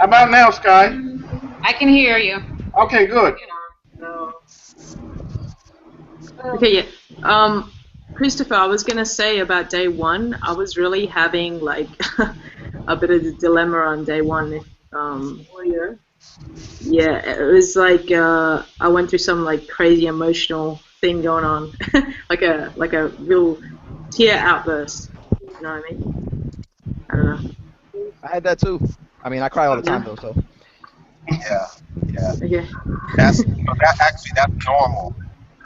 How about now, Sky? I can hear you. Okay, good. Okay, yeah. Christopher, I was gonna say about day one, I was really having like a bit of a dilemma on day one. Yeah, it was like I went through some like crazy emotional thing going on, like a real tear outburst. You know what I mean? I don't know. I had that too. I mean, I cry all the Yeah. time though, so. Yeah, yeah. Okay. That actually that's normal.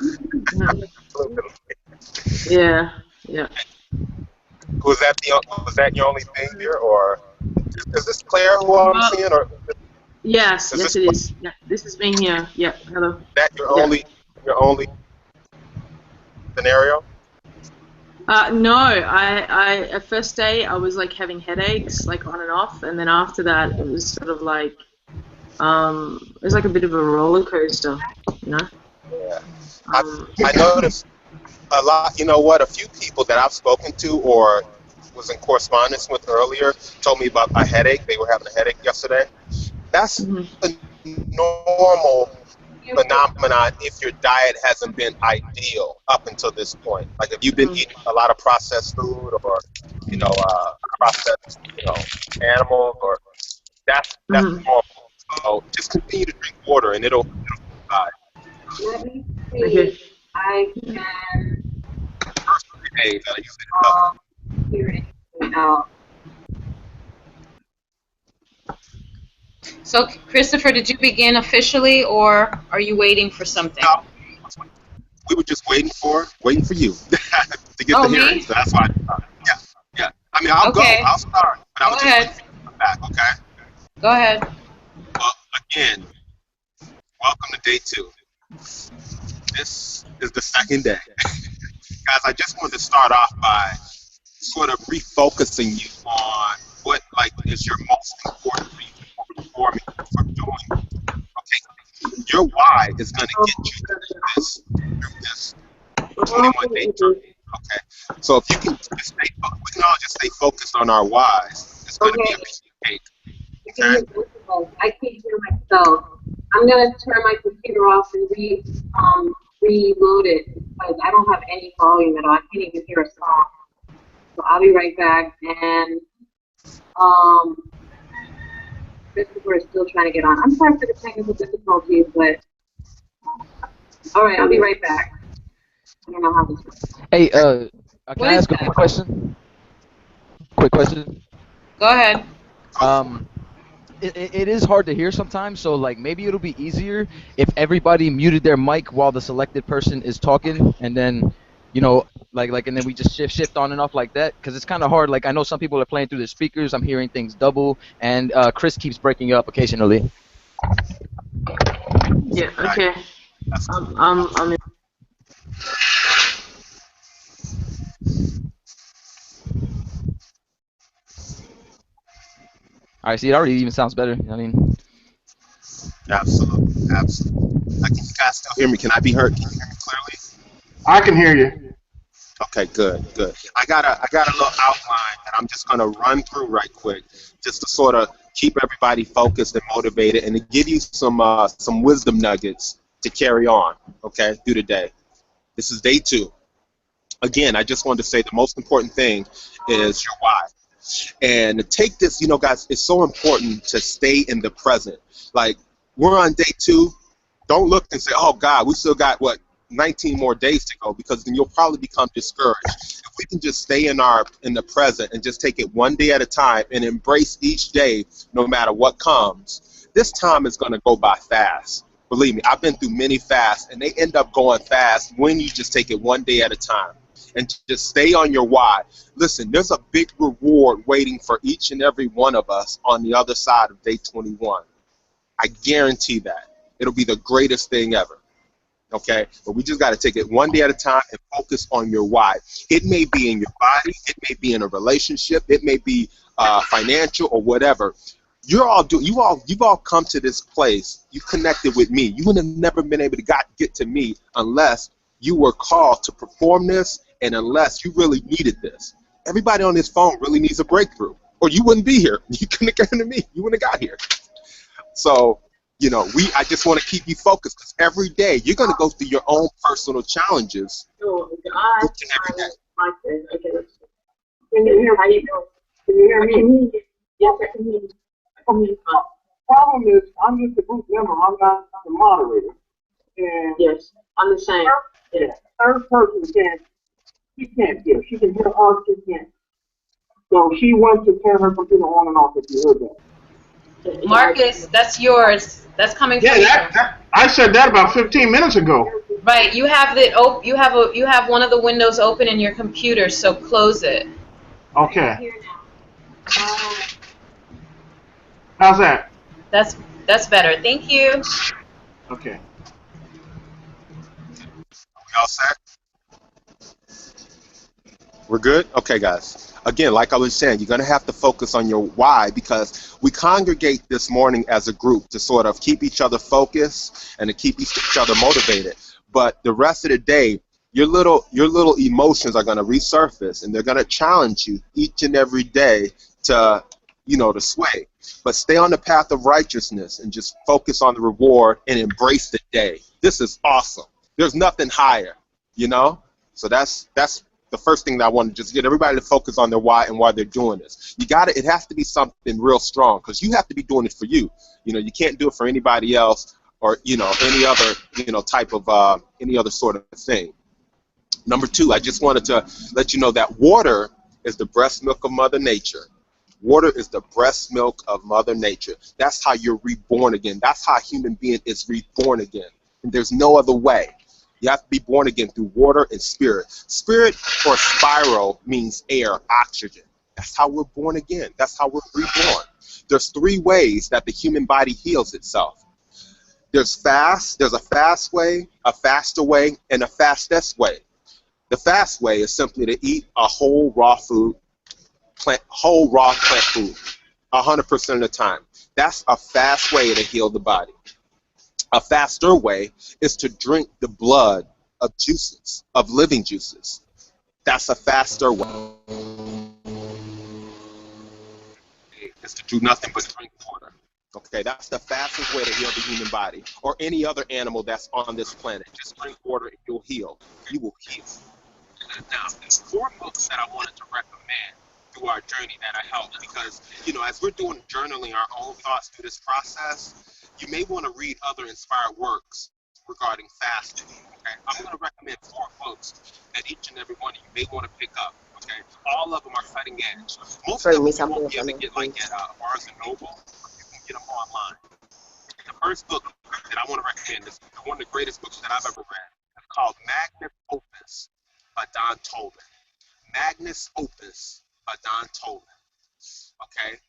Mhm. A little bit. Yeah. Yeah. Was that your only thing there, or is this Claire who I'm Well, seeing, or yes. is Yes, this it is. Yeah. This is me here. Yeah. Hello. that Yeah. your only scenario? No, at first day I was like having headaches like on and off, and then after that it was sort of like it was like a bit of a roller coaster, you know. Yeah. I Um, I noticed a lot. You know what? A few people that I've spoken to or was in correspondence with earlier told me about a headache. They were having a headache yesterday. That's mhm, a normal phenomenon if your diet hasn't been ideal up until this point. Like if you've been mhm, eating a lot of processed food or processed animals, or that's mhm. normal. So just continue to drink water and it'll uh, Let me see if Okay. I can first 3 days I usually does it. hear anything out. So, Christopher, did you begin officially, or are you waiting for something? No, we were just waiting for you to get Oh, the hearing. me? So that's why. Yeah, yeah. I mean, I'll go. Okay. I'll start, but I Go was just waiting ahead. for you to come back. Okay. Go ahead. Well, again, welcome to day two. This is the second day. Guys, I just wanted to start off by sort of refocusing you on what like is your most important reason for performing, for doing. Okay, your why is going to get you through this 21-day journey. Okay, so if you can just we can all just stay focused on our whys. It's going to be a Okay. piece of cake. I can Okay. hear both of us. I can't hear myself. I'm gonna turn my computer off and reload it because I don't have any volume at all. I can't even hear a song. So I'll be right back. And um, Christopher is still trying to get on. I'm sorry for the technical difficulties, but all right, I'll be right back. I don't know how this works. Hey, can What I is ask a that? quick question? Quick question. Go ahead. Go for it. Um, it is hard to hear sometimes, so like maybe it'll be easier if everybody muted their mic while the selected person is talking, and then, and then we just shift on and off like that, because it's kind of hard. Like I know some people are playing through their speakers. I'm hearing things double, and Chris keeps breaking up occasionally. Yeah. Right. Okay. That's cool. I'm All right, see, it already even sounds better. I mean, Absolutely. Absolutely. Can you guys still hear me? Can I be heard? Can you hear me clearly? I can hear you. Okay, good, good. I got a little outline that I'm just gonna run through right quick, just to sort of keep everybody focused and motivated, and to give you some wisdom nuggets to carry on. Okay, through the day. This is day two. Again, I just wanted to say the most important thing is your why. And to take this, guys, it's so important to stay in the present. Like we're on day two. Don't look and say, "Oh God, we still got what 19 more days to go," because then you'll probably become discouraged. If we can just stay in the present and just take it one day at a time and embrace each day, no matter what comes, this time is going to go by fast. Believe me, I've been through many fasts, and they end up going fast when you just take it one day at a time and just stay on your why. Listen, there's a big reward waiting for each and every one of us on the other side of day 21. I guarantee that. It'll be the greatest thing ever. Okay? But we just got to take it one day at a time and focus on your why. It may be in your body, it may be in a relationship, it may be financial or whatever. You've all come to this place. You connected with me. You would have never been able to get to me unless you were called to perform this and unless you really needed this. Everybody on this phone really needs a breakthrough, or you wouldn't be here. You couldn't have come to me. You wouldn't have got here. So, I just want to keep you focused because every day you're going to go through your own personal challenges So, each and every day. Can you hear me? Can you hear me? Yes, I can hear you. Problem is, I'm just a group member. I'm not the moderator. And Yes, I'm the same. yeah, third person she can't hear. She can hear us, she can't. So she wants to turn her computer on and off if you heard that. Marcus, that's yours. That's coming from you. I said that about 15 minutes ago. Right. You have it. You have one of the windows open in your computer, so close it. Okay. Here now. How's that? That's better. Thank you. Okay. We all set? We're good? Okay, guys. Again, like I was saying, you're going to have to focus on your why because we congregate this morning as a group to sort of keep each other focused and to keep each other motivated. But the rest of the day, your little emotions are going to resurface and they're going to challenge you each and every day to, to sway. But stay on the path of righteousness and just focus on the reward and embrace the day. This is awesome. There's nothing higher, So that's the first thing that I want to just get everybody to focus on their why and why they're doing this. It has to be something real strong because you have to be doing it for you. You can't do it for anybody else or, any other, type of, any other sort of thing. Number two, I just wanted to let you know that water is the breast milk of Mother Nature. Water is the breast milk of Mother Nature. That's how you're reborn again. That's how a human being is reborn again. And there's no other way. You have to be born again through water and spirit. Spirit or spiral means air, oxygen. That's how we're born again. That's how we're reborn. There's 3 ways that the human body heals itself. There's a fast way, a faster way, and a fastest way. The fast way is simply to eat a whole raw plant food 100% of the time. That's a fast way to heal the body. A faster way is to drink the blood of juices, of living juices. That's a faster way. Is to do nothing but drink water. Okay, that's the fastest way to heal the human body or any other animal that's on this planet. Just drink water and you'll heal. You will heal. Now, there's 4 books that I wanted to recommend through our journey that I helped because, as we're doing journaling our own thoughts through this process, you may want to read other inspired works regarding fasting. Okay, I'm going to recommend 4 books that each and every one of you may want to pick up. Okay, all of them are cutting edge. Most of them you won't be able to get like at Barnes and Noble, but you can get them online. The first book that I want to recommend is one of the greatest books that I've ever read. It's called Magnus Opus by Don Tolman. Magnus Opus by Don Tolman. Okay.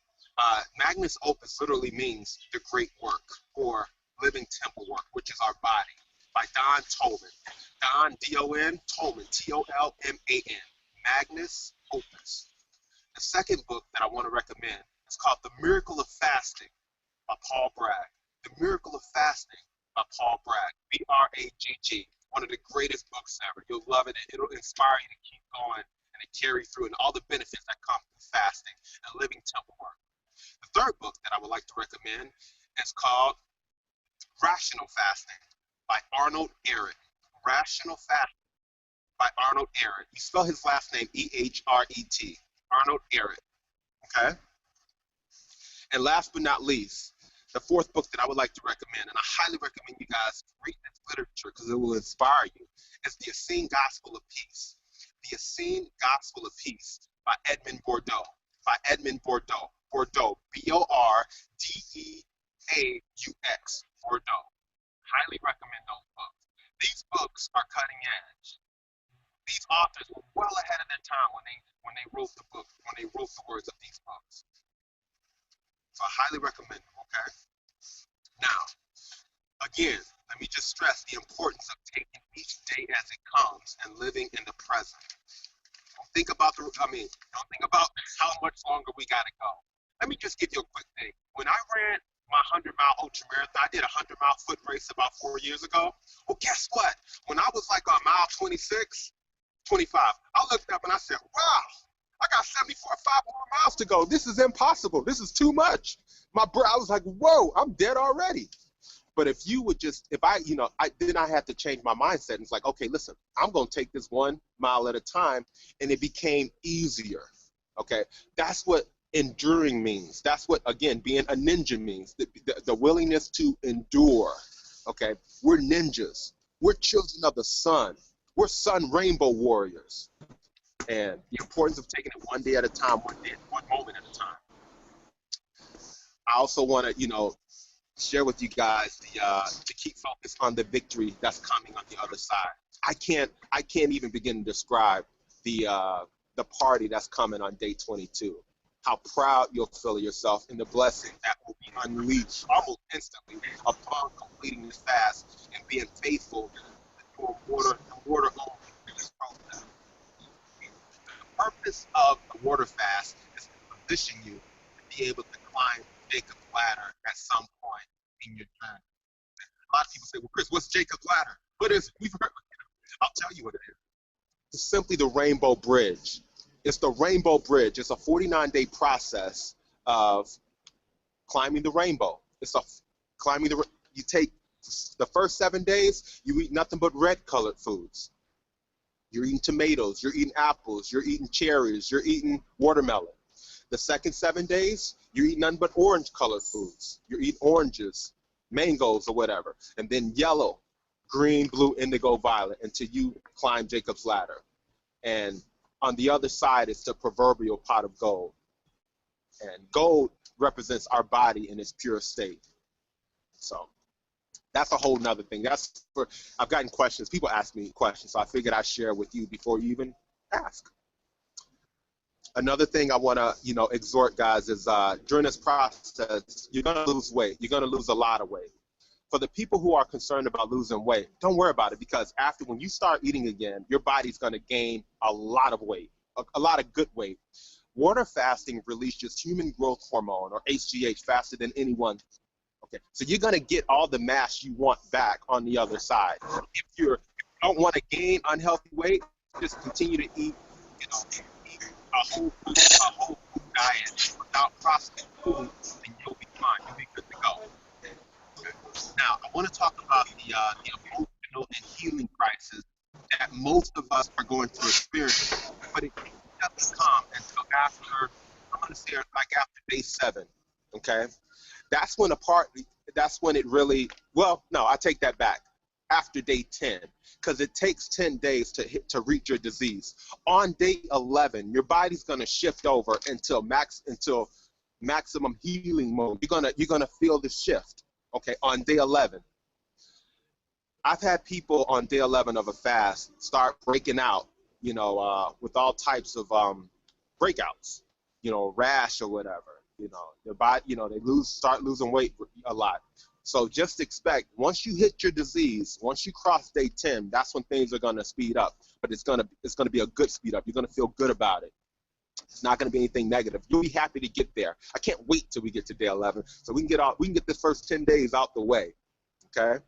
Magnus Opus literally means the great work or living temple work, which is our body, by Don Tolman. Don, D-O-N, Tolman, T-O-L-M-A-N. Magnus Opus. The second book that I want to recommend is called The Miracle of Fasting by Paul Bragg. The Miracle of Fasting by Paul Bragg. B-R-A-G-G. One of the greatest books ever. You'll love it. It'll inspire you to keep going and to carry through and all the benefits that come through fasting and living temple work. The third book that I would like to recommend is called Rational Fasting by Arnold Ehret. Rational Fasting by Arnold Ehret. You spell his last name E-H-R-E-T. Arnold Ehret. Okay? And last but not least, the fourth book that I would like to recommend, and I highly recommend you guys read this literature because it will inspire you, is The Essene Gospel of Peace. The Essene Gospel of Peace by Edmond Bordeaux. By Edmond Bordeaux. Bordeaux. B-O-R-D-E-A-U-X. Bordeaux. Highly recommend those books. These books are cutting edge. These authors were well ahead of their time when they wrote the book, when they wrote the words of these books. So I highly recommend them, okay? Now, again, let me just stress the importance of taking each day as it comes and living in the present. Don't think about how much longer we gotta go. Let me just give you a quick thing. When I ran my 100-mile ultra marathon, I did a 100-mile foot race about 4 years ago. Well, guess what? When I was like on mile 26, 25, I looked up and I said, wow, I got 5 more miles to go. This is impossible. This is too much. I was like, whoa, I'm dead already. But if you would just, if I, then I had to change my mindset. And it's like, okay, listen, I'm going to take this 1 mile at a time. And it became easier. Okay. That's what enduring means. That's what, again, being a ninja means. The willingness to endure. Okay. We're ninjas. We're children of the sun. We're sun rainbow warriors. And the importance of taking it one day at a time, one moment at a time. I also want to, share with you guys to keep focused on the victory that's coming on the other side. I can't even begin to describe the party that's coming on day 22. How proud you'll feel of yourself and the blessing that will be unleashed almost instantly upon completing this fast and being faithful to a water only in this process. The purpose of the water fast is to position you to be able to climb Jacob's ladder at some point in your journey. A lot of people say, well, Chris, what's Jacob's ladder? What is it? We've heard, I'll tell you what it is. It's simply the Rainbow Bridge. It's the Rainbow Bridge. It's a 49-day process of climbing the rainbow. You take the first 7 days, you eat nothing but red-colored foods. You're eating tomatoes, you're eating apples, you're eating cherries, you're eating watermelon. The second 7 days, you eat nothing but orange-colored foods. You eat oranges, mangoes, or whatever. And then yellow, green, blue, indigo, violet, until you climb Jacob's ladder. And on the other side is the proverbial pot of gold. And gold represents our body in its pure state. So that's a whole nother thing. I've gotten questions. People ask me questions, so I figured I'd share with you before you even ask. Another thing I want to, exhort guys is during this process, you're going to lose weight. You're going to lose a lot of weight. For the people who are concerned about losing weight, don't worry about it, because when you start eating again, your body's going to gain a lot of weight, a lot of good weight. Water fasting releases human growth hormone, or HGH, faster than anyone. Okay, so you're going to get all the mass you want back on the other side. If you don't want to gain unhealthy weight, just continue to eat, a whole food diet without processed food, and you'll be fine. You'll be good to go. Now, I want to talk about the emotional and healing crisis that most of us are going to experience, but it doesn't come until after, I'm going to say like after day 7, okay? That's when it really, well, no, I take that back. After day 10, because it takes 10 days to reach your disease. On day 11, your body's going to shift over until maximum healing mode. You're gonna feel the shift. Okay, on day 11. I've had people on day 11 of a fast start breaking out, with all types of breakouts, rash or whatever. Their body, they start losing weight a lot. So just expect, once you hit your disease, once you cross day 10, that's when things are going to speed up. But it's going to be a good speed up. You're going to feel good about it. It's not going to be anything negative. You'll be happy to get there. I can't wait till we get to day 11 so we can get the first 10 days out the way. Okay?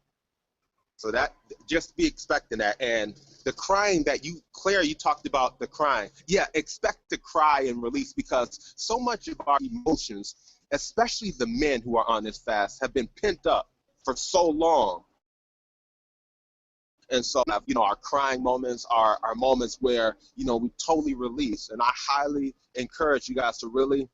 So that, just be expecting that. And the crying that Claire, you talked about the crying. Yeah, expect to cry and release, because so much of our emotions, especially the men who are on this fast, have been pent up for so long. And so, our crying moments are moments where, we totally release. And I highly encourage you guys to really,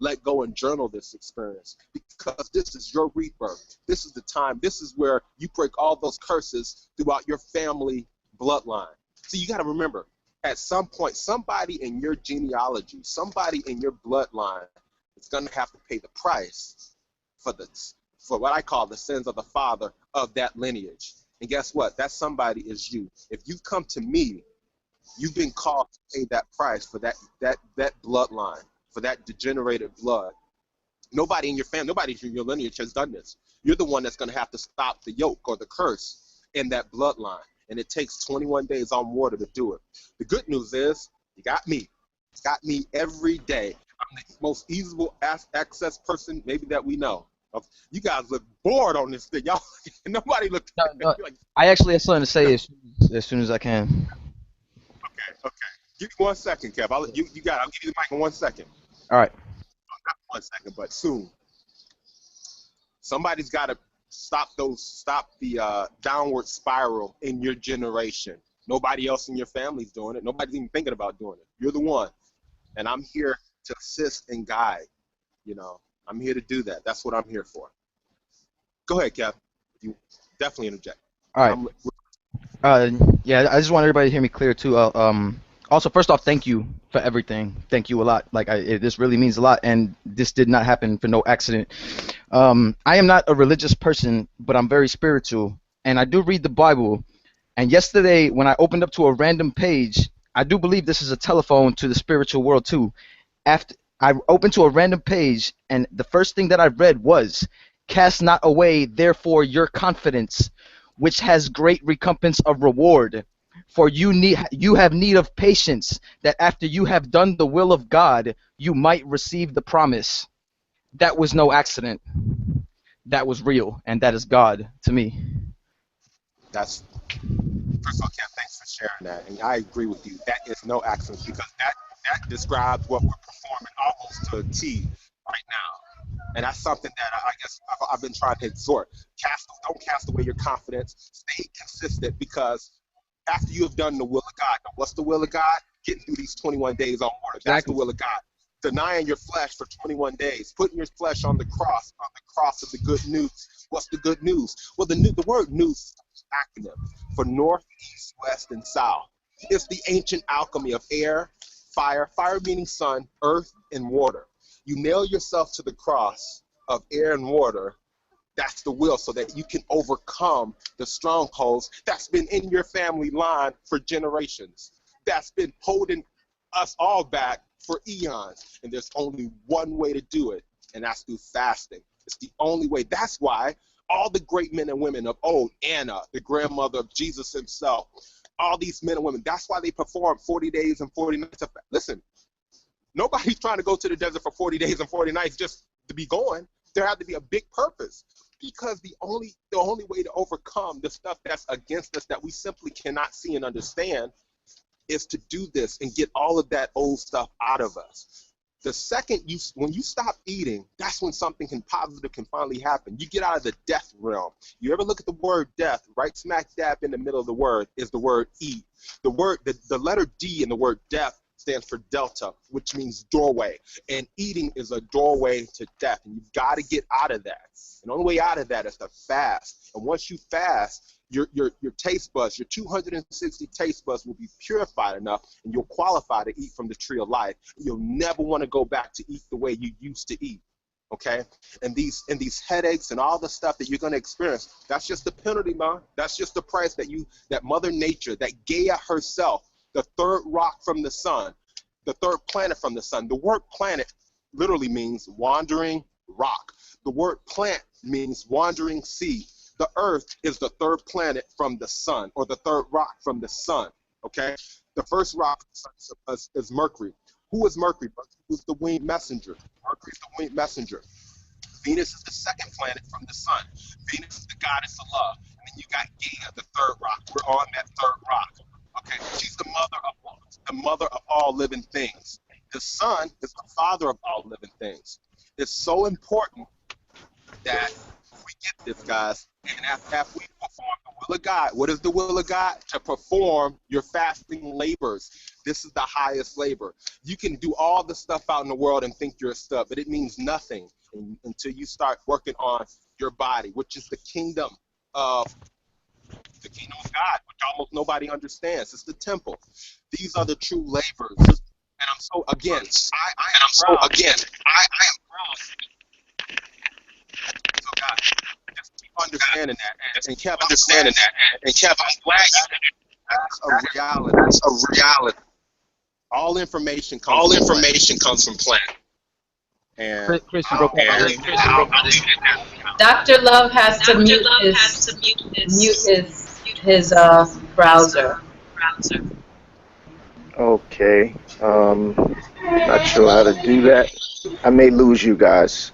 let go and journal this experience, because this is your rebirth. This is the time. This is where you break all those curses throughout your family bloodline. So you got to remember, at some point, somebody in your genealogy, somebody in your bloodline is going to have to pay the price for what I call the sins of the father of that lineage. And guess what? That somebody is you. If you come to me, you've been called to pay that price for that bloodline, for that degenerated blood. Nobody in your family, nobody in your lineage has done this. You're the one that's going to have to stop the yoke or the curse in that bloodline. And it takes 21 days on water to do it. The good news is, you got me. You got me every day. I'm the most easable access person maybe that we know. You guys look bored on this thing. Y'all, nobody looked. No, I actually have something to say as soon as I can. Okay. Give me 1 second, Kev. I'll give you the mic in 1 second. All right. Not 1 second, but soon. Somebody's got to stop the downward spiral in your generation. Nobody else in your family's doing it. Nobody's even thinking about doing it. You're the one. And I'm here to assist and guide. You know, I'm here to do that. That's what I'm here for. Go ahead, Kev. You definitely interject. All right. Yeah, I just want everybody to hear me clear too. Also, first off, thank you for everything. Thank you a lot. Like, this really means a lot, and this did not happen for no accident. I am not a religious person, but I'm very spiritual, and I do read the Bible. And yesterday, when I opened up to a random page, I do believe this is a telephone to the spiritual world too. After I opened to a random page, and the first thing that I read was, "Cast not away, therefore, your confidence, which has great recompense of reward. For you have need of patience, that after you have done the will of God, you might receive the promise." That was no accident. That was real, and that is God to me. That's first of all, Kev, thanks for sharing that, and I agree with you. That is no accident because that describes what we're performing almost to a T right now, and that's something that I guess I've been trying to exhort. Don't cast away your confidence. Stay consistent because after you have done the will of God, now what's the will of God? Getting through these 21 days on water. That's the will of God. Denying your flesh for 21 days, putting your flesh on the cross of the good news. What's the good news? Well, the word news is an acronym for north, east, west, and south. It's the ancient alchemy of air, fire meaning sun, earth, and water. You nail yourself to the cross of air and water. That's the will, so that you can overcome the strongholds that's been in your family line for generations. That's been holding us all back for eons. And there's only one way to do it, and that's through fasting. It's the only way. That's why all the great men and women of old, Anna, the grandmother of Jesus himself, all these men and women, that's why they performed 40 days and 40 nights. Listen, nobody's trying to go to the desert for 40 days and 40 nights just to be going. There had to be a big purpose, because the only way to overcome the stuff that's against us that we simply cannot see and understand is to do this and get all of that old stuff out of us. The second when you stop eating, that's when something positive can finally happen. You get out of the death realm. You ever look at the word death? Right smack dab in the middle of the word is the word eat. The letter D in the word death stands for delta, which means doorway. And eating is a doorway to death. And you've got to get out of that. And the only way out of that is to fast. And once you fast, your taste buds, your 260 taste buds will be purified enough, and you'll qualify to eat from the tree of life. You'll never want to go back to eat the way you used to eat. Okay? And these headaches and all the stuff that you're going to experience, that's just the penalty, man. That's just the price that Mother Nature, that Gaia herself, the third rock from the sun, the third planet from the sun. The word planet literally means wandering rock. The word plant means wandering seed. The earth is the third planet from the sun, or the third rock from the sun, okay? The first rock is Mercury. Who is Mercury? Mercury is the winged messenger. Mercury is the winged messenger. Venus is the second planet from the sun. Venus is the goddess of love. And then you got Gaia, the third rock. We're on that third rock, okay? She's the mother of all living things. The sun is the father of all living things. It's so important that we get this, guys. And after we perform the will of God, what is the will of God? To perform your fasting labors. This is the highest labor. You can do all the stuff out in the world and think you're a stud, but it means nothing until you start working on your body, which is the kingdom of God, which almost nobody understands. It's the temple. These are the true labors. And I'm so, again, I am proud. So God, just keep understanding that, and kept understanding that, and kept. I'm glad you did it. That's a reality. That's a reality. All information comes from plant. And Chris, you broke up. Dr. Love has to mute his browser. Okay. Not sure how to do that. I may lose you guys.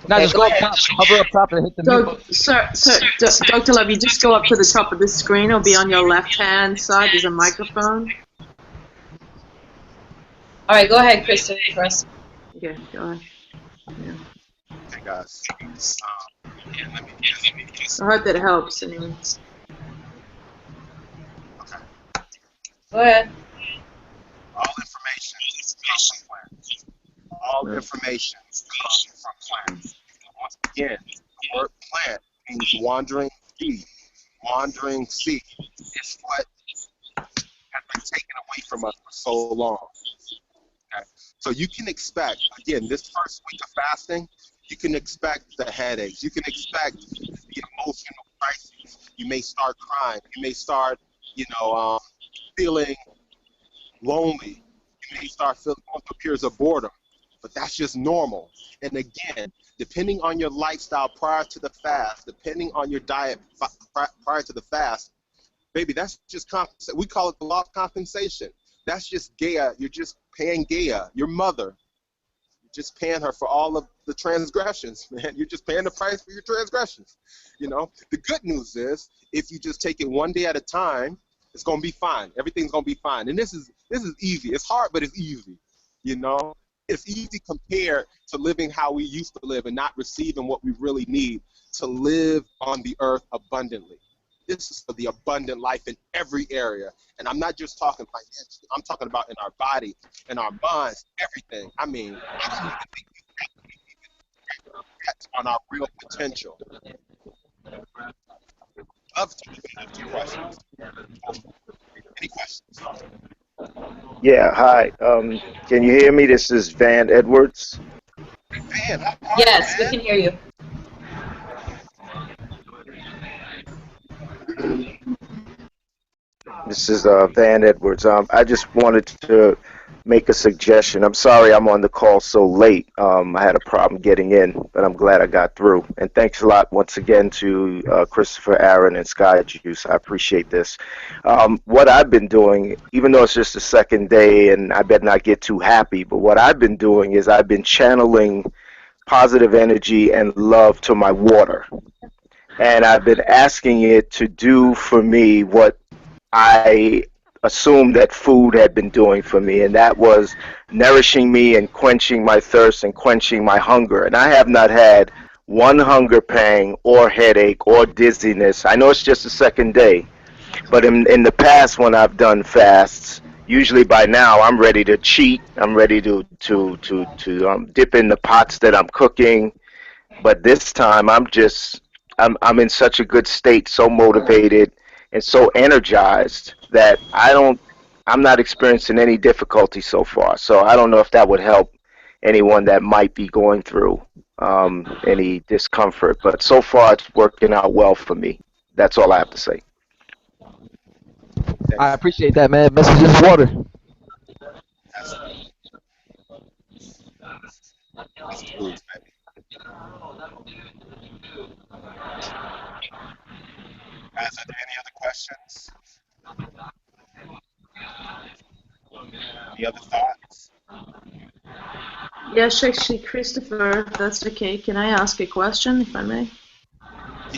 Now just go up top, hover up top and hit the mute button. Dr. Love, you just go up to the top of the screen. It'll be on your left-hand side. There's a microphone. All right, go ahead, Christopher. Okay, go ahead. Yeah. Okay, guys. Yeah, let me just. I hope that helps. Anyway. Okay. Go ahead. All information comes from plants. All information comes from plants. Once again, the word plant means wandering seed. Wandering seed. It's what has been taken away from us for so long. Okay? So you can expect, again, this first week of fasting, you can expect the headaches. You can expect the emotional crises. You may start crying. You may start, feeling lonely. You may start feeling periods of boredom. But that's just normal. And again, depending on your lifestyle prior to the fast, depending on your diet prior to the fast, baby, that's just compensation. We call it the law of compensation. That's just Gaia. You're just paying Gaia, your mother. You're just paying her for all of the transgressions, man. You're just paying the price for your transgressions. The good news is, if you just take it one day at a time, it's gonna be fine. Everything's gonna be fine. And this is easy. It's hard, but it's easy. You know, it's easy compared to living how we used to live and not receiving what we really need to live on the earth abundantly. This is for the abundant life in every area. And I'm not just talking financially. I'm talking about in our body, in our minds, everything. I mean, I don't even think that's on our real potential. Love to answer your questions. Any questions? Yeah, hi. Can you hear me? This is Van Edwards. Van, how are you, Yes, we man? can hear you. This is Van Edwards. I just wanted to make a suggestion. I'm sorry I'm on the call so late. I had a problem getting in, but I'm glad I got through. And thanks a lot once again to Christopher, Aaron, and Sky Juice. I appreciate this. What I've been doing, even though it's just the second day and I better not get too happy, but what I've been doing is I've been channeling positive energy and love to my water. And I've been asking it to do for me what I assumed that food had been doing for me, and that was nourishing me and quenching my thirst and quenching my hunger. And I have not had one hunger pang or headache or dizziness. I know it's just the second day, but in the past when I've done fasts, usually by now I'm ready to cheat. I'm ready to dip in the pots that I'm cooking, but this time I'm in such a good state, so motivated and so energized that I'm not experiencing any difficulty so far. So I don't know if that would help anyone that might be going through any discomfort, but so far it's working out well for me. That's all I have to say. I Thanks. appreciate that, man. Message is water. That's the booze, baby. Guys, are there any other questions? Any other thoughts? Yes, actually, Christopher, if that's okay, can I ask a question, if I may?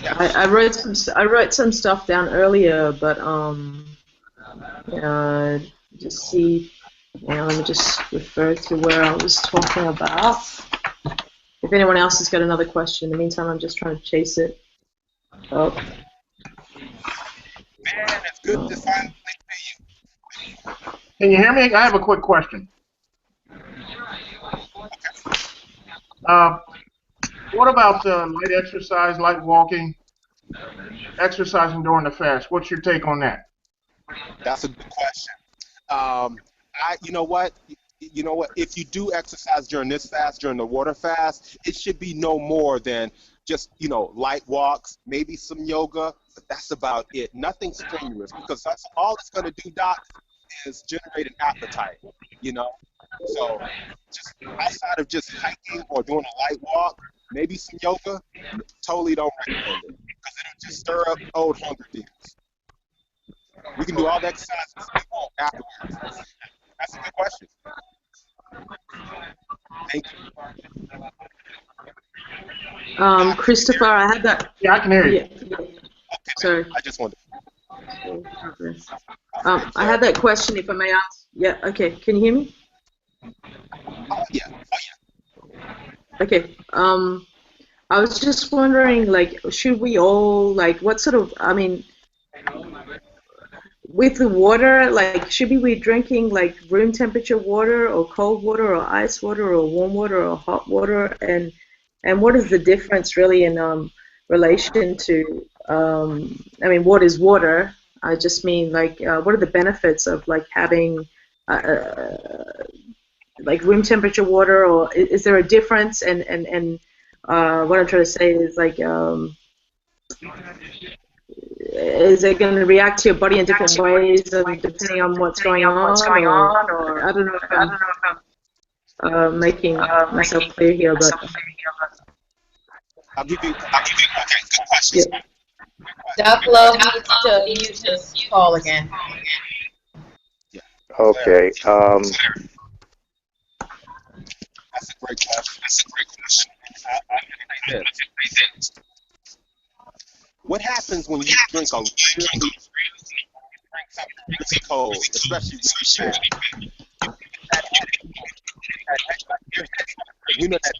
Yeah, I wrote some stuff down earlier, but just see. Let me just refer to where I was talking about. If anyone else has got another question, in the meantime, I'm just trying to chase it up. man, it's good to finally see you. Can you hear me? I have a quick question. What about light exercise, light walking, exercising during the fast? What's your take on that? That's a good question. You know what? You know what? If you do exercise during this fast, during the water fast, it should be no more than just, light walks, maybe some yoga, but that's about it. Nothing strenuous, because that's all it's going to do, Doc, is generate an appetite, you know? So just outside of just hiking or doing a light walk, maybe some yoga, totally don't recommend it, because it'll just stir up old hunger demons. We can do all the exercises we want afterwards. That's a good question. Thank you. Christopher, I had that. Yeah, I can hear you. Yeah. Okay, Sorry. I just wanted. I had that question, if I may ask. Yeah. Okay. Can you hear me? Okay. I was just wondering, like, should we all, like, what sort of, I mean, with the water, like, should we be drinking, like, room temperature water or cold water or ice water or warm water or hot water? And what is the difference really in relation to, I mean, what is water? I just mean, like, what are the benefits of, like, having, like, room temperature water, or is there a difference? And what I'm trying to say is, like, is it going to react to your body in different ways depending on what's going on? Or I don't know if I'm making myself clear here, but I'll give you. Okay, good question. yeah. Doc Love needs to mute his call again. Yeah. Okay. That's a great question. I say this. What happens when you drink a really something cold, especially really fast? You know that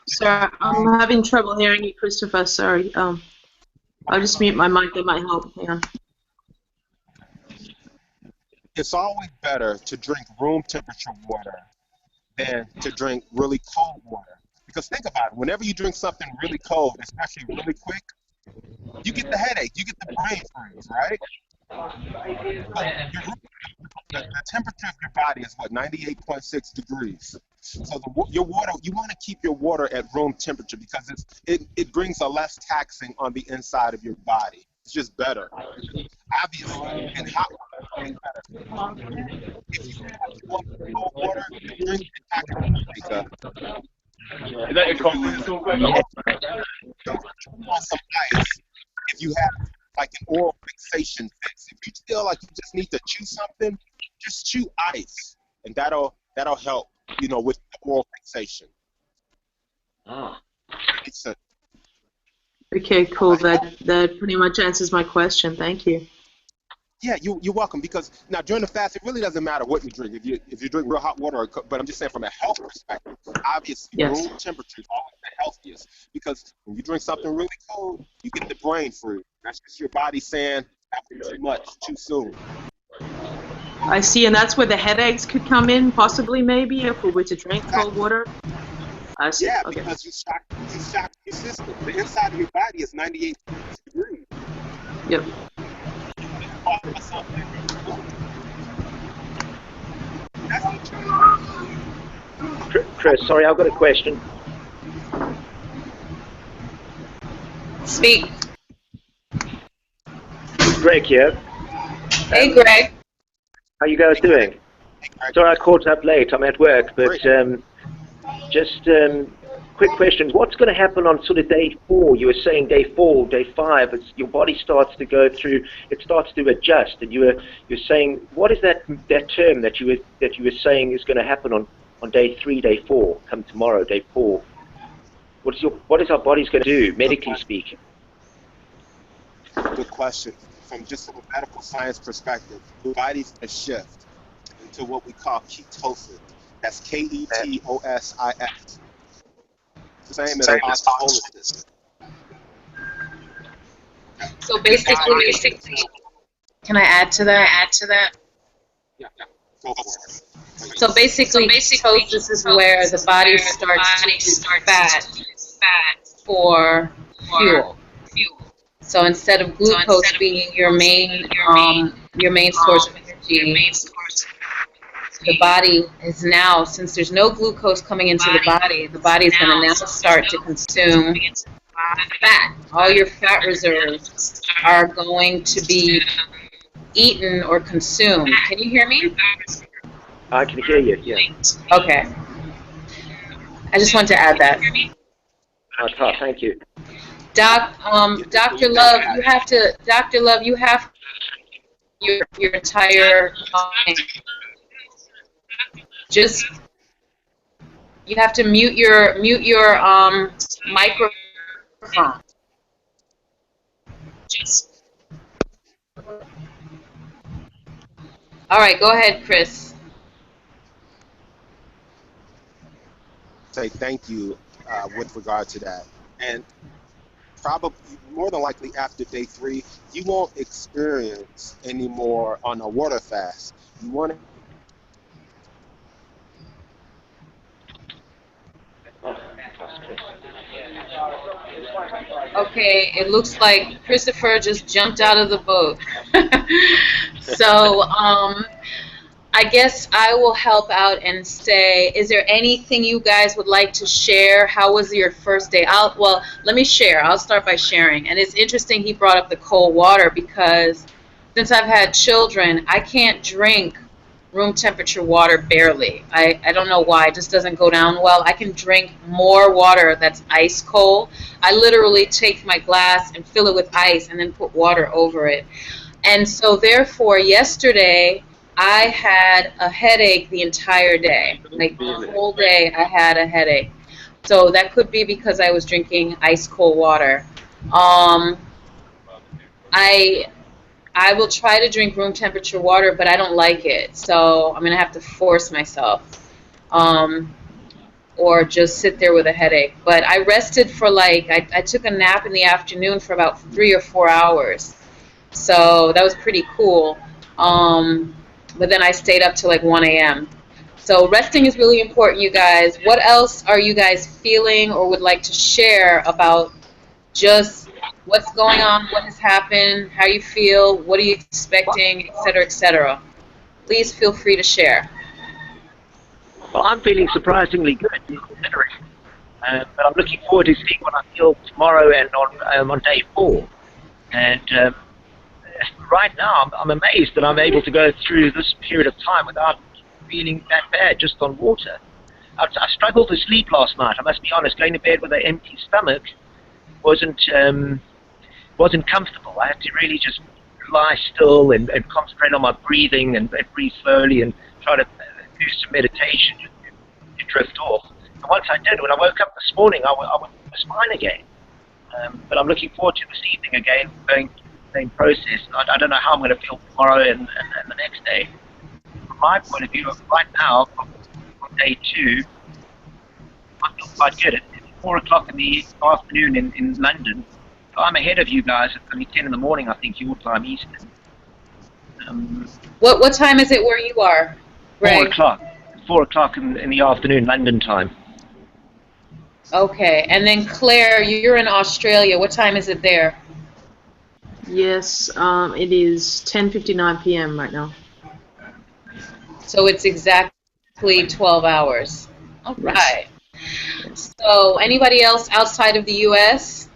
Sorry, I'm having trouble hearing you, Christopher. Sorry. I'll just mute my mic. That might help. Hang on. it's always better to drink room temperature water than to drink really cold water. Because think about it, whenever you drink something really cold, especially really quick, you get the headache, you get the brain freeze, right? But the temperature of your body is what, 98.6 degrees. So your water, you want to keep your water at room temperature because it brings a less taxing on the inside of your body. It's just better. Obviously, in hot water, it's better. If you want cold water, drink it because Is that your comment? don't want some ice. If you have like an oral fixation fix, if you feel like you just need to chew something, just chew ice, and that'll help. With the oral fixation. Makes sense. Okay, cool. That pretty much answers my question. Thank you. Yeah, you're welcome. Because now during the fast, it really doesn't matter what you drink. If you drink real hot water, but I'm just saying from a health perspective, obviously Yes. room temperature is always the healthiest. Because when you drink something really cold, you get the brain freeze. That's just your body saying that was too much, too soon. I see, and that's where the headaches could come in, possibly, maybe, if we were to drink cold water. I see. Yeah, Okay. because you shock your system. The inside of your body is 98 degrees. Yep. Chris, sorry, I've got a question. Speak. Greg here. Hey, Greg. How you guys doing? Sorry I caught up late. I'm at work, but just quick questions. What's going to happen on sort of day 4? You were saying day 4, day 5. Your body starts to go through. It starts to adjust, and you're saying, what is that term that you were saying is going to happen on day 3, day 4, come tomorrow, day 4? What is our bodies going to do, medically speaking? Good question. From a medical science perspective, the body's going to shift into what we call ketosis. That's KETOSIS. Same as osmosis. So basically, can I add to that? Yeah. Go for it. So basically, ketosis is where the body starts to use fat for fuel. So instead of glucose being your main source of energy, the body is now, since there's no glucose coming into the body is going to now start to consume fat. All your fat reserves are going to be eaten or consumed. Can you hear me? I can hear you, yeah. Okay. I just want to add that. Thank you. Dr. Love, you have your entire just you have to mute your microphone. All right, go ahead, Chris. say thank you with regard to that. And probably more than likely after day 3, you won't experience anymore on a water fast. You want Okay, it looks like Christopher just jumped out of the boat. So, I guess I will help out and say, is there anything you guys would like to share? How was your first day? Well, let me share. I'll start by sharing. And it's interesting he brought up the cold water because since I've had children, I can't drink room temperature water barely. I don't know why. It just doesn't go down well. I can drink more water that's ice cold. I literally take my glass and fill it with ice and then put water over it. And so therefore yesterday I had a headache the entire day. Like the whole day I had a headache. So that could be because I was drinking ice cold water. Um, I I will try to drink room temperature water, but I don't like it. So I'm gonna have to force myself. Um, or just sit there with a headache. But I rested for I took a nap in the afternoon for about 3 or 4 hours. So that was pretty cool. But then I stayed up till like 1 a.m. So resting is really important, you guys. What else are you guys feeling or would like to share about just what's going on, what has happened, how you feel, what are you expecting, et cetera, et cetera? Please feel free to share. Well, I'm feeling surprisingly good, considering. But I'm looking forward to seeing what I feel tomorrow and on day 4. And right now, I'm amazed that I'm able to go through this period of time without feeling that bad just on water. I struggled to sleep last night. I must be honest. Going to bed with an empty stomach wasn't comfortable. I had to really just lie still and concentrate on my breathing and breathe slowly and try to do some meditation to drift off. And once I did, when I woke up this morning, I was fine again. But I'm looking forward to this evening again, going through the same process. I don't know how I'm going to feel tomorrow and the next day. From my point of view, right now, from day 2, I feel quite good. It's 4 o'clock in the afternoon in London. So I'm ahead of you guys. It's only 10 in the morning, I think, your time, Eastern. What time is it where you are, Greg? 4 o'clock. 4 o'clock in the afternoon, London time. Okay, and then Claire, you're in Australia. What time is it there? Yes, it is 10:59 p.m. right now. So it's exactly 12 hours. All right. So anybody else outside of the U.S.?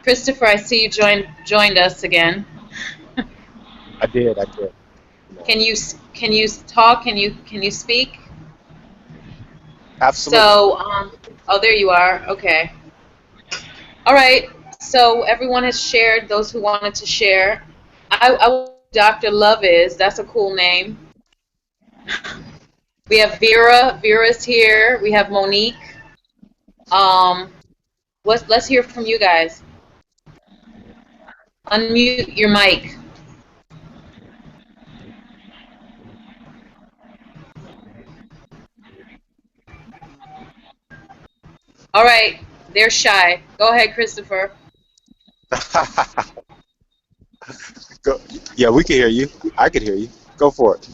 Christopher, I see you joined us again. I did. Can you talk? Can you speak? Absolutely. So, oh, there you are. Okay. All right. So everyone has shared. Those who wanted to share. Dr. Love is. That's a cool name. We have Vera. Vera's here. We have Monique. Let's hear from you guys. Unmute your mic. All right. They're shy. Go ahead, Christopher. Go. Yeah, we can hear you. I can hear you. Go for it.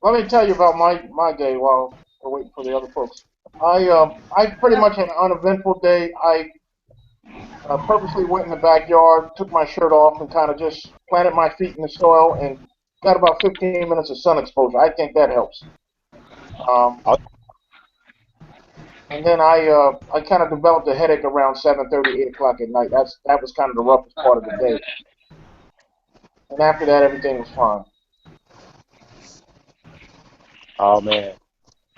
Let me tell you about my day while we're waiting for the other folks. I pretty much had an uneventful day. I purposely went in the backyard, took my shirt off, and kind of just planted my feet in the soil and got about 15 minutes of sun exposure. I think that helps. And then I kind of developed a headache around 7:30, 8 o'clock at night. That was kind of the roughest part of the day. And after that, everything was fine. Oh man.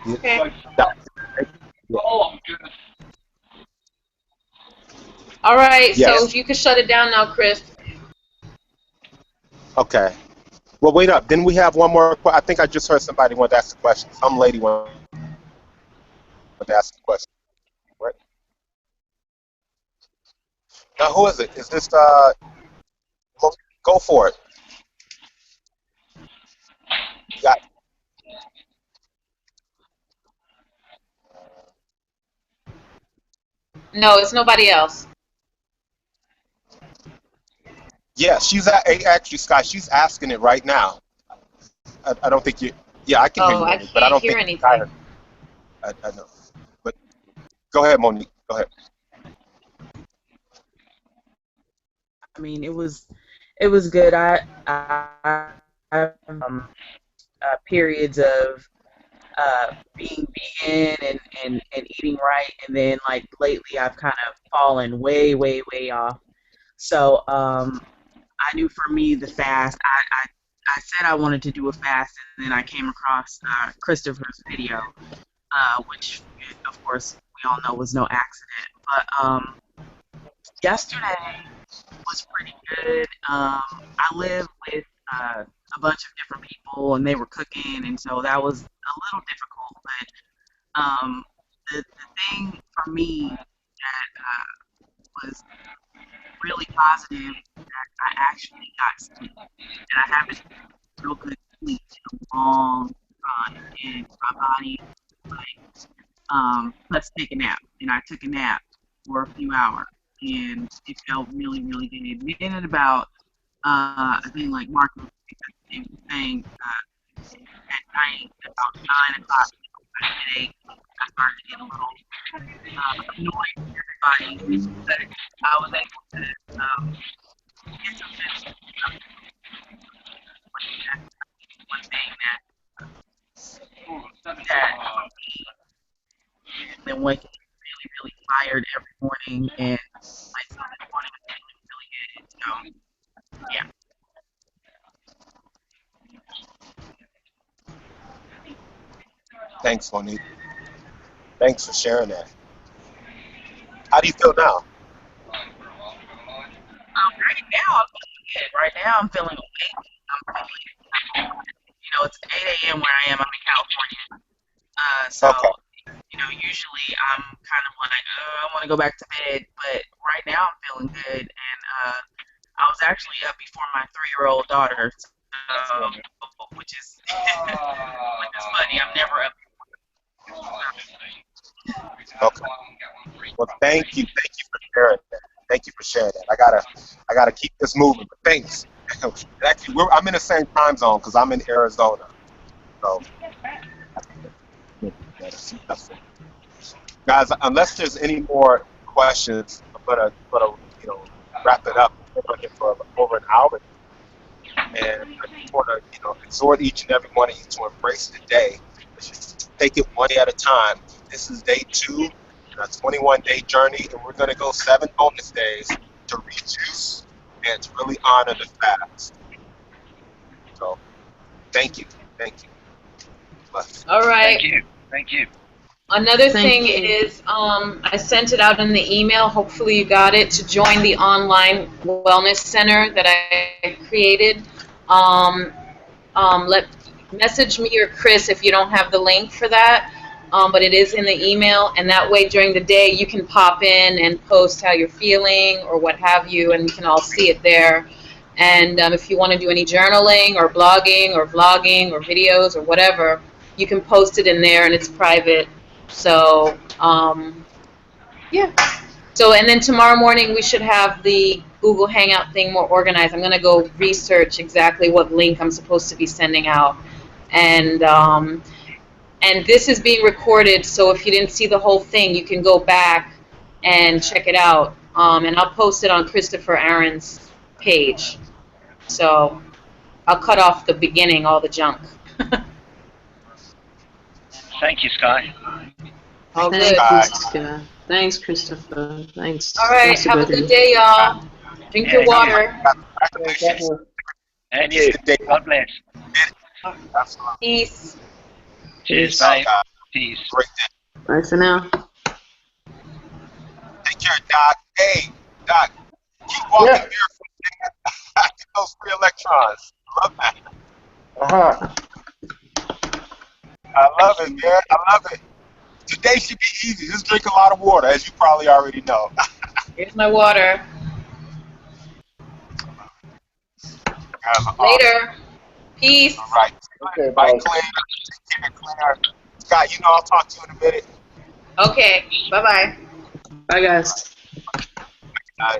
Okay. Oh, goodness. All right. Yes. So you can shut it down now, Chris. Okay. Well, wait up. Then we have one more. I think I just heard somebody want to ask a question. Some lady wanted to ask a question. Right. Now, who is it? Is this go for it. You got No, it's nobody else. Yeah, actually, Scott. She's asking it right now. I don't think you. Yeah, I can hear Oh, you, I Monique, but I can't don't hear think you got anything. her. I know. But go ahead, Monique. Go ahead. I mean, it was good. I periods of being vegan and eating right, and then like lately I've kind of fallen way way off. So I knew for me the fast. I said I wanted to do a fast, and then I came across Christopher's video, which of course we all know was no accident. But yesterday was pretty good. I live with a bunch of different people, and they were cooking, and so that was a little difficult. But the thing for me that was really positive that I actually got sleep, and I haven't had real good sleep in a long time, and my body like let's take a nap, and I took a nap for a few hours, and it felt really really good. And then at about I think like Mark was saying at night about 9 o'clock, I had a headache. I started to get a little annoyed with everybody, but I was able to get some good one thing that I've been waking up really really tired every morning, and like so this morning I'm feeling really good. So yeah. Thanks, Monique. Thanks for sharing that. How do you feel now? Right now I'm feeling good. Right now I'm feeling awake. I'm feeling, it's 8 a.m. where I am. I'm in California. So, Okay. Usually I'm kind of like, I want to go back to bed, but right now I'm feeling good. And I was actually up before my 3-year-old daughter, so, which is funny. I'm never up. Okay. Well, thank you for sharing that. Thank you for sharing that. I gotta keep this moving. But thanks. Actually, I'm in the same time zone because I'm in Arizona. So, guys, unless there's any more questions, I'm gonna wrap it up. We're going here for over an hour, and I just want to exhort each and every one of you to embrace the day. Let's just take it one day at a time. This is day 2 in a 21-day journey, and we're going to go 7 bonus days to reduce and to really honor the fast. So, thank you. Bless. All right. Thank you. Another Thank thing you. is, I sent it out in the email. Hopefully you got it, to join the online wellness center that I created. Message me or Chris if you don't have the link for that. But it is in the email, and that way during the day you can pop in and post how you're feeling or what have you, and we can all see it there. And if you want to do any journaling or blogging or vlogging or videos or whatever, you can post it in there, and it's private. So, yeah. So, and then tomorrow morning we should have the Google Hangout thing more organized. I'm going to go research exactly what link I'm supposed to be sending out. And this is being recorded, so if you didn't see the whole thing, you can go back and check it out. And I'll post it on Christopher Aaron's page. So I'll cut off the beginning, all the junk. Thank you, Sky. All Thank good. you, Scott. Thanks, Christopher. Thanks. All right, Thanks, have a everybody. good day, y'all. Drink your water. Congratulations. And you. God bless. Absolutely. Peace. Cheers, Peace. bye. Peace. Great day. Bye for now. Take care, Doc. Hey, Doc. Keep walking Yeah. barefoot. Get those free electrons. Love that. Uh-huh. I love it, man. I love it. Today should be easy. Just drink a lot of water, as you probably already know. Here's my water. Guys are awesome. Later. Peace. All right. Okay, Bye, bye. Claire. Take care, Claire. Scott, I'll talk to you in a minute. Okay. Bye-bye. Bye, guys. Bye.